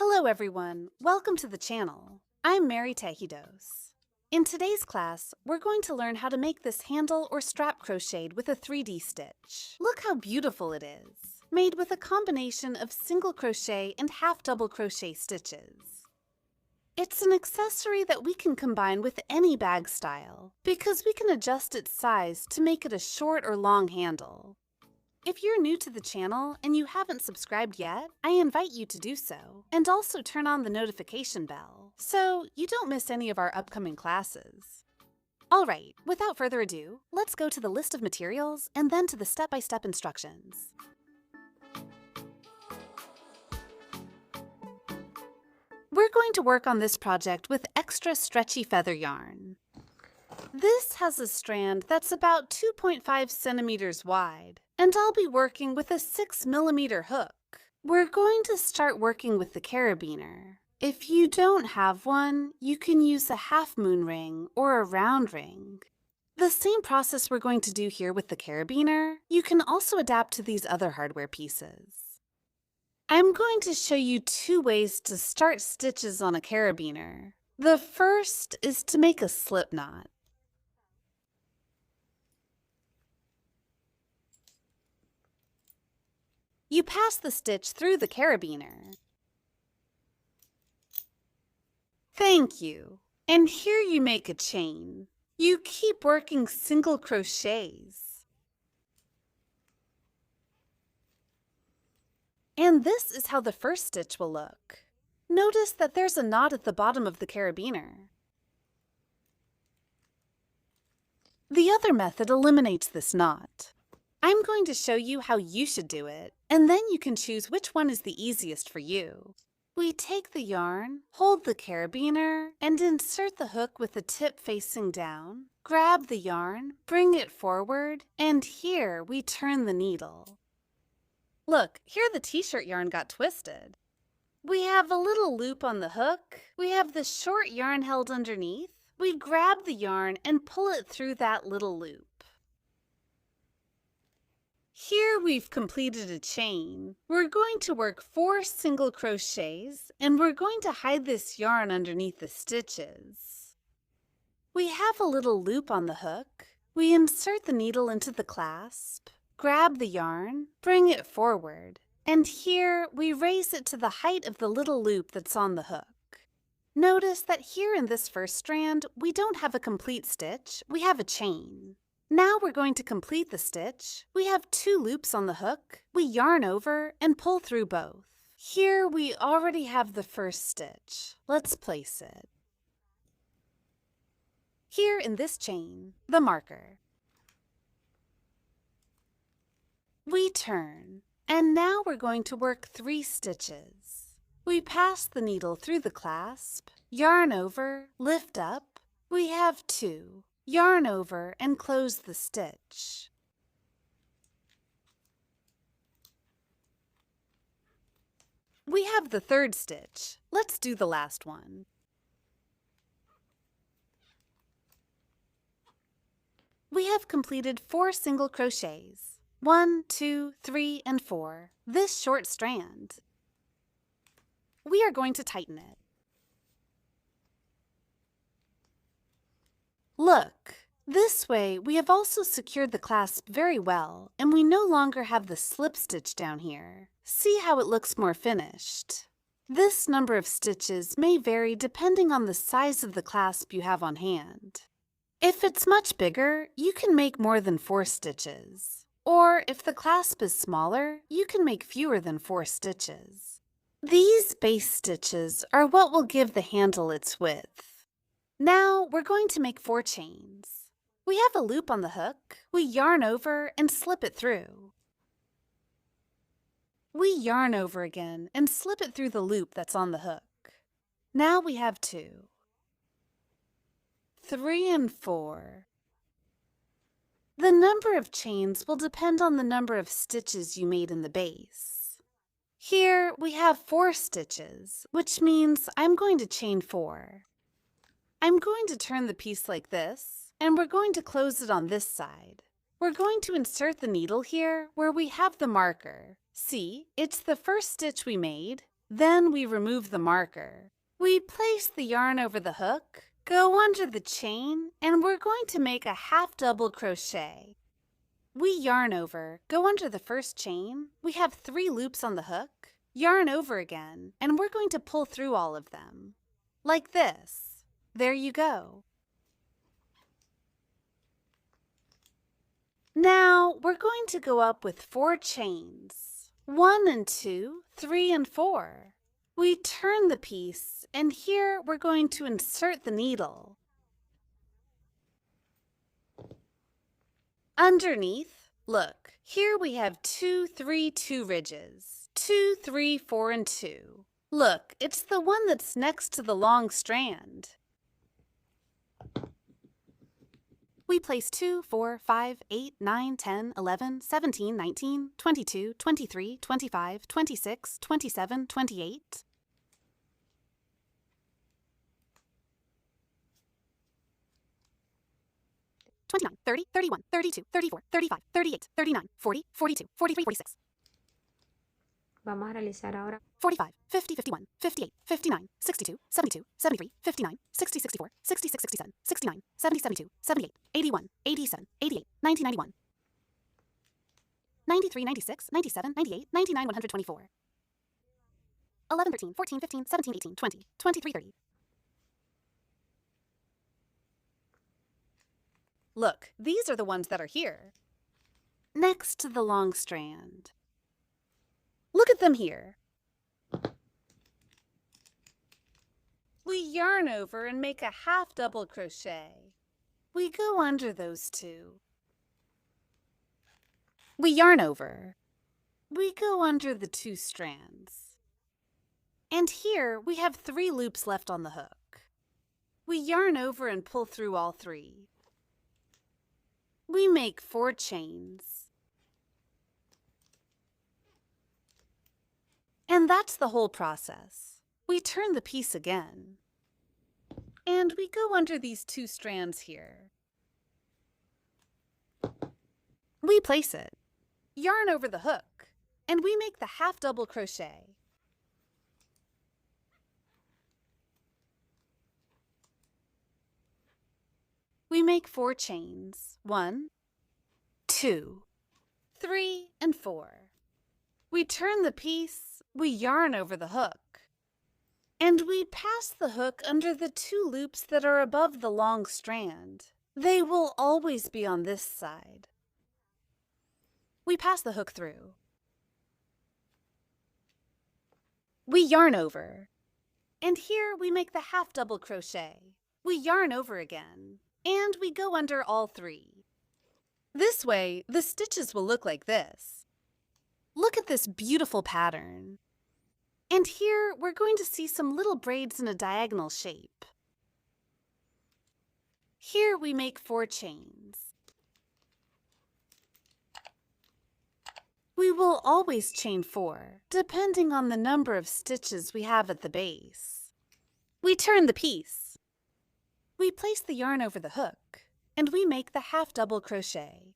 Hello everyone, welcome to the channel. I'm Mary Tejidos. In today's class, we're going to learn how to make this handle or strap crocheted with a 3D stitch. Look how beautiful it is, made with a combination of single crochet and half double crochet stitches. It's an accessory that we can combine with any bag style because we can adjust its size to make it a short or long handle. If you're new to the channel and you haven't subscribed yet, I invite you to do so, and also turn on the notification bell so you don't miss any of our upcoming classes. Alright, without further ado, let's go to the list of materials and then to the step-by-step instructions. We're going to work on this project with extra stretchy feather yarn. This has a strand that's about 2.5 centimeters wide, and I'll be working with a 6mm hook. We're going to start working with the carabiner. If you don't have one, you can use a half moon ring or a round ring. The same process we're going to do here with the carabiner, you can also adapt to these other hardware pieces. I'm going to show you two ways to start stitches on a carabiner. The first is to make a slip knot. You pass the stitch through the carabiner. Thank you. And here you make a chain. You keep working single crochets. And this is how the first stitch will look. Notice that there's a knot at the bottom of the carabiner. The other method eliminates this knot. I'm going to show you how you should do it, and then you can choose which one is the easiest for you. We take the yarn, hold the carabiner, and insert the hook with the tip facing down. Grab the yarn, bring it forward, and here we turn the needle. Look, here the t-shirt yarn got twisted. We have a little loop on the hook. We have the short yarn held underneath. We grab the yarn and pull it through that little loop. Here we've completed a chain. We're going to work 4 single crochets, and we're going to hide this yarn underneath the stitches. We have a little loop on the hook. We insert the needle into the clasp, grab the yarn, bring it forward, and here we raise it to the height of the little loop that's on the hook. Notice that here in this first strand, we don't have a complete stitch, we have a chain. Now we're going to complete the stitch. We have 2 loops on the hook. We yarn over and pull through both. Here we already have the first stitch. Let's place it. Here in this chain, the marker. We turn, and now we're going to work 3 stitches. We pass the needle through the clasp, yarn over, lift up. We have 2. Yarn over and close the stitch. We have the 3rd stitch. Let's do the last one. We have completed 4 single crochets. 1, 2, 3, and 4. This short strand. We are going to tighten it. Look, this way we have also secured the clasp very well, and we no longer have the slip stitch down here. See how it looks more finished. This number of stitches may vary depending on the size of the clasp you have on hand. If it's much bigger, you can make more than 4 stitches. Or if the clasp is smaller, you can make fewer than 4 stitches. These base stitches are what will give the handle its width. Now we're going to make 4 chains. We have a loop on the hook. We yarn over and slip it through. We yarn over again and slip it through the loop that's on the hook. Now we have 2, 3, and 4. The number of chains will depend on the number of stitches you made in the base. Here we have 4 stitches, which means I'm going to chain 4. I'm going to turn the piece like this, and we're going to close it on this side. We're going to insert the needle here where we have the marker. See, it's the first stitch we made, Then we remove the marker. We place the yarn over the hook, go under the chain, and we're going to make a half double crochet. We yarn over, go under the first chain, we have 3 loops on the hook, yarn over again, and we're going to pull through all of them. Like this. There you go. Now we're going to go up with 4 chains. 1 and 2, 3 and 4. We turn the piece, and here we're going to insert the needle. Underneath, look, here we have 2, 3, 2 ridges. 2, 3, 4, and 2. Look, it's the one that's next to the long strand. We place 2, 4, 5, 8, 9, 10, 11, 17, 19, 22, 23, 25, 26, 27, 28. 29, 30, 31, 32, 34, 35, 38, 39, 40, 42, 43, 46. Vamos a realizar ahora 45, 50, 51, 58, 59, 62, 72, 73, 59, 60, 64, 66, 67, 69, 70, 72, 78, 81, 87, 88, 90, 91, 93, 96, 97, 98, 99, 124, 11, 13, 14, 15, 17, 18, 20, 23, 30. Look, these are the ones that are here, next to the long strand. Look at them here. We yarn over and make a half double crochet. We go under those 2. We yarn over. We go under the 2 strands. And here we have 3 loops left on the hook. We yarn over and pull through all 3. We make 4 chains. And that's the whole process. We turn the piece again. And we go under these 2 strands here. We place it, yarn over the hook, and we make the half double crochet. We make 4 chains. 1, 2, 3, and 4. We turn the piece, we yarn over the hook, and we pass the hook under the 2 loops that are above the long strand. They will always be on this side. We pass the hook through. We yarn over, and here we make the half double crochet. We yarn over again, and we go under all 3. This way, the stitches will look like this. Look at this beautiful pattern. And here we're going to see some little braids in a diagonal shape. Here we make 4 chains. We will always chain 4, depending on the number of stitches we have at the base. We turn the piece. We place the yarn over the hook, and we make the half double crochet.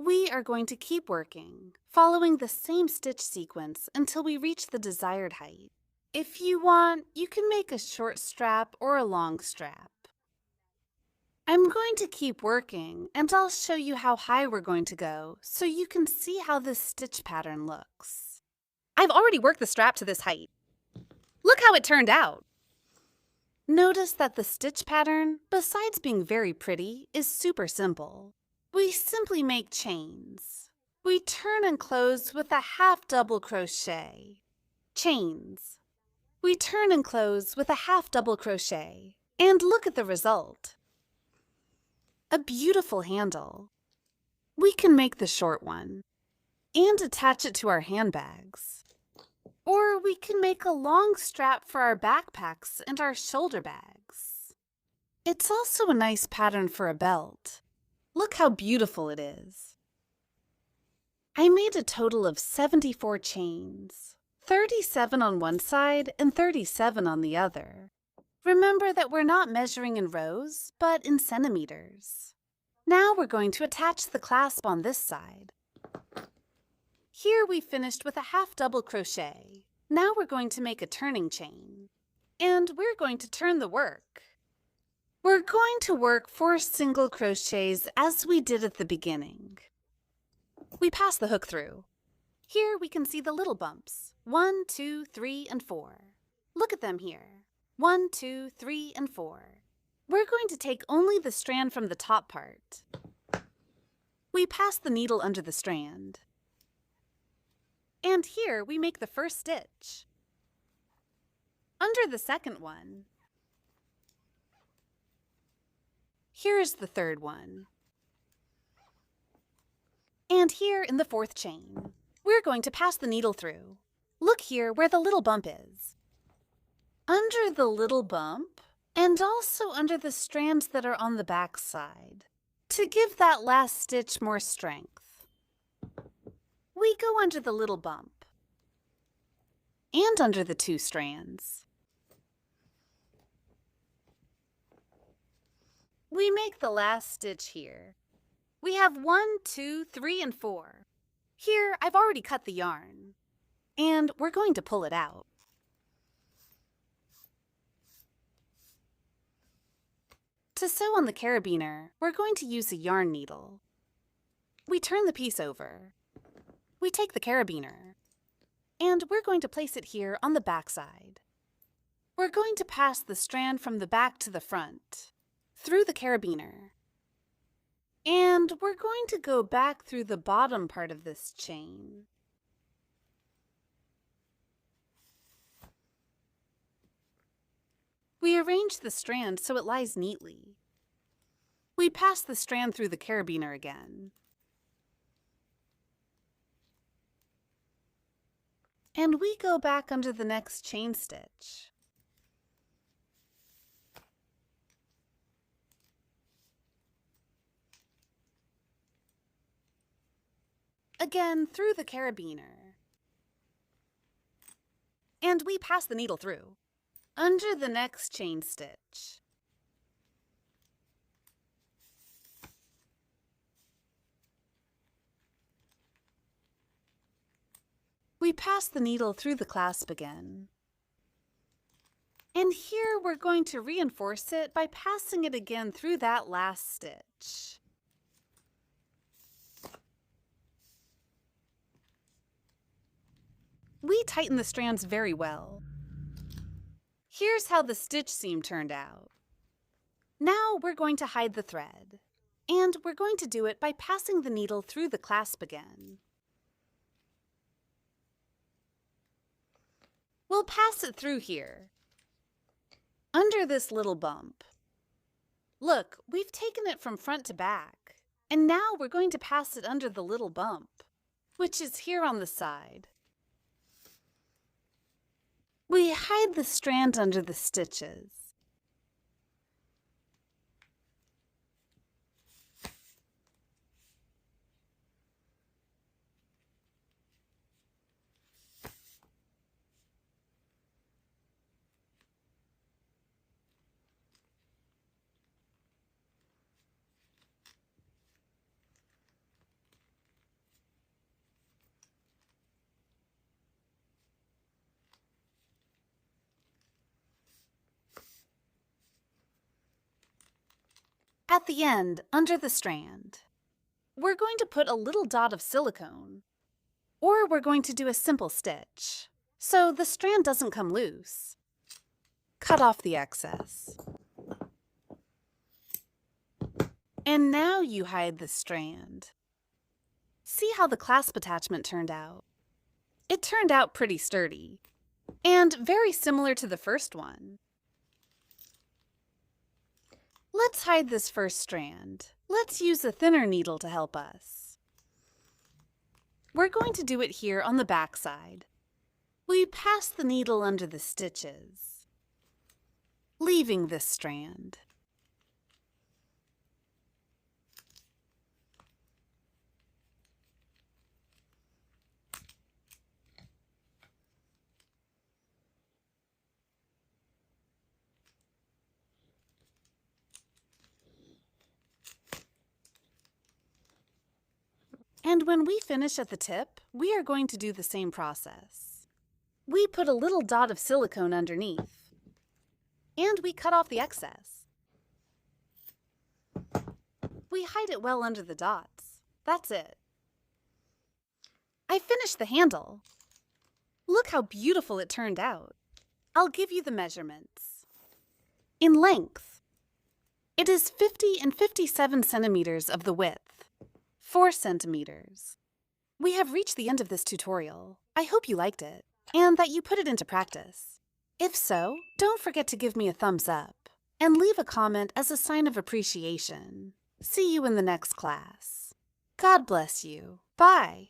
We are going to keep working, following the same stitch sequence until we reach the desired height. If you want, you can make a short strap or a long strap. I'm going to keep working, and I'll show you how high we're going to go so you can see how this stitch pattern looks. I've already worked the strap to this height. Look how it turned out! Notice that the stitch pattern, besides being very pretty, is super simple. We simply make chains. We turn and close with a half double crochet. Chains. We turn and close with a half double crochet. And look at the result. A beautiful handle. We can make the short one and attach it to our handbags. Or we can make a long strap for our backpacks and our shoulder bags. It's also a nice pattern for a belt. Look how beautiful it is. I made a total of 74 chains, 37 on one side and 37 on the other. Remember that we're not measuring in rows, but in centimeters. Now we're going to attach the clasp on this side. Here we finished with a half double crochet. Now we're going to make a turning chain. And we're going to turn the work. We're going to work 4 single crochets as we did at the beginning. We pass the hook through. Here we can see the little bumps. 1, 2, 3, and 4. Look at them here. 1, 2, 3, and 4. We're going to take only the strand from the top part. We pass the needle under the strand. And here we make the first stitch. Under the second one. Here is the third one. And here in the fourth chain, we're going to pass the needle through. Look here where the little bump is. Under the little bump, and also under the strands that are on the back side, to give that last stitch more strength. We go under the little bump, and under the 2 strands. We make the last stitch here. We have 1, 2, 3, and 4. Here, I've already cut the yarn, and we're going to pull it out. To sew on the carabiner, we're going to use a yarn needle. We turn the piece over. We take the carabiner, and we're going to place it here on the back side. We're going to pass the strand from the back to the front, through the carabiner. And we're going to go back through the bottom part of this chain. We arrange the strand so it lies neatly. We pass the strand through the carabiner again. And we go back under the next chain stitch. Again through the carabiner. And we pass the needle through. Under the next chain stitch. We pass the needle through the clasp again. And here we're going to reinforce it by passing it again through that last stitch. We tighten the strands very well. Here's how the stitch seam turned out. Now we're going to hide the thread, and we're going to do it by passing the needle through the clasp again. We'll pass it through here, under this little bump. Look, we've taken it from front to back, and now we're going to pass it under the little bump, which is here on the side. We hide the strand under the stitches. At the end, under the strand, we're going to put a little dot of silicone, or we're going to do a simple stitch. so the strand doesn't come loose. Cut off the excess. And now you hide the strand. See how the clasp attachment turned out? It turned out pretty sturdy, and very similar to the first one. Let's hide this first strand. Let's use a thinner needle to help us. We're going to do it here on the back side. We pass the needle under the stitches, leaving this strand. And when we finish at the tip, we are going to do the same process. We put a little dot of silicone underneath, and we cut off the excess. We hide it well under the dots. That's it. I finished the handle. Look how beautiful it turned out. I'll give you the measurements. In length, it is 50 and 57 centimeters of the width. 4 centimeters. We have reached the end of this tutorial. I hope you liked it, and that you put it into practice. If so, don't forget to give me a thumbs up, and leave a comment as a sign of appreciation. See you in the next class. God bless you. Bye.